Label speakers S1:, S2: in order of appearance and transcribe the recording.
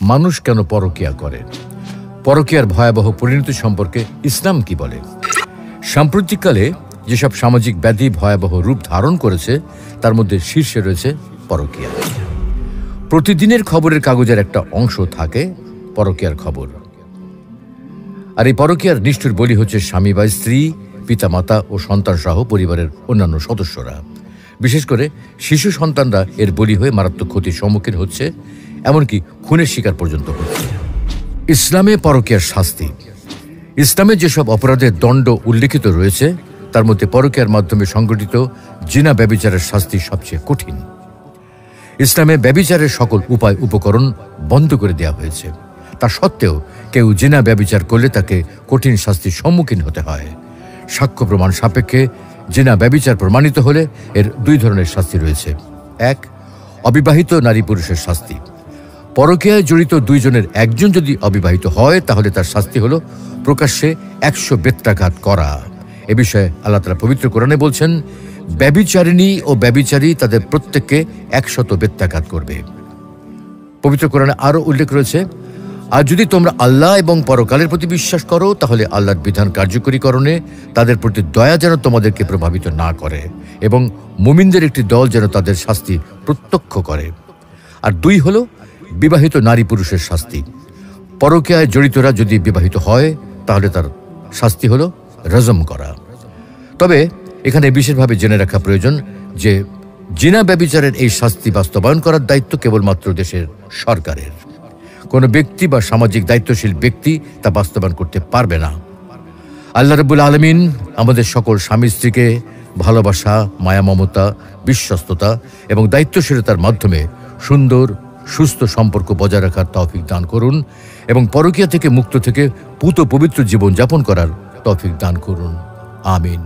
S1: মানুষ কেন পরকীয়া করে, পরকীয়ার ভয়াবহ পরিণতি সম্পর্কে ইসলাম কি বলে। সাম্প্রতিককালে যেসব সামাজিক ব্যাধি ভয়াবহ রূপ ধারণ করেছে তার মধ্যে শীর্ষে রয়েছে পরকীয়া। প্রতিদিনের খবরের কাগজের একটা অংশ থাকে পরকীয়ার খবর। আর এই পরকীয়ার নিষ্ঠুর বলি হচ্ছে স্বামী বা স্ত্রী, পিতামাতা ও সন্তান সহ পরিবারের অন্যান্য সদস্যরা। বিশেষ করে শিশু সন্তানরা এর বলি হয়ে মারাত্মক ক্ষতির সম্মুখীন হচ্ছে, এমনকি খুনের শিকার পর্যন্ত হচ্ছে। ইসলামে পরকীয়ার শাস্তি। ইসলামে যেসব অপরাধের দণ্ড উল্লিখিত রয়েছে তার মধ্যে পরকীয়ার মাধ্যমে সংঘটিত জিনা ব্যভিচারের শাস্তি সবচেয়ে কঠিন। ইসলামে ব্যভিচারের সকল উপায় উপকরণ বন্ধ করে দেওয়া হয়েছে। তা সত্ত্বেও কেউ জিনা ব্যভিচার করলে তাকে কঠিন শাস্তির সম্মুখীন হতে হয়। সাক্ষ্য প্রমাণ সাপেক্ষে জিনা ব্যভিচার প্রমাণিত হলে এর দুই ধরনের শাস্তি রয়েছে। এক, অবিবাহিত নারী পুরুষের শাস্তি। পরকীয়ায় জড়িত দুইজনের একজন যদি অবিবাহিত হয় তাহলে তার শাস্তি হলো প্রকাশ্যে 100 বেত্রাঘাত করা। এ বিষয়ে আল্লাহ তাআলা পবিত্র কোরআনে বলছেন, ব্যভিচারিণী ও ব্যভিচারী তাদের প্রত্যেককে 100 বেত্রাঘাত করবে। পবিত্র কোরআনে আরও উল্লেখ রয়েছে, আর যদি তোমরা আল্লাহ এবং পরকালের প্রতি বিশ্বাস করো তাহলে আল্লাহর বিধান কার্যকরীকরণে তাদের প্রতি দয়া যেন তোমাদেরকে প্রভাবিত না করে এবং মুমিনদের একটি দল যেন তাদের শাস্তি প্রত্যক্ষ করে। আর দুই হলো বিবাহিত নারী পুরুষের শাস্তি। পরকীয়ায় জড়িতরা যদি বিবাহিত হয় তাহলে তার শাস্তি হলো রজম করা। তবে এখানে বিশেষভাবে জেনে রাখা প্রয়োজন যে জিনা ব্যভিচারের এই শাস্তি বাস্তবায়ন করার দায়িত্ব কেবলমাত্র দেশের সরকারের। কোনো ব্যক্তি বা সামাজিক দায়িত্বশীল ব্যক্তি তা বাস্তবায়ন করতে পারবে না। আল্লাহ রাব্বুল আলামিন আমাদের সকল স্বামী স্ত্রীকে ভালোবাসা, মায়া, মমতা, বিশ্বস্ততা এবং দায়িত্বশীলতার মাধ্যমে সুন্দর সুস্থ সম্পর্ক বজায় রাখার তৌফিক দান করুন এবং পরকীয়া থেকে মুক্ত থেকে পূত পবিত্র জীবন যাপন করার তৌফিক দান করুন। আমিন।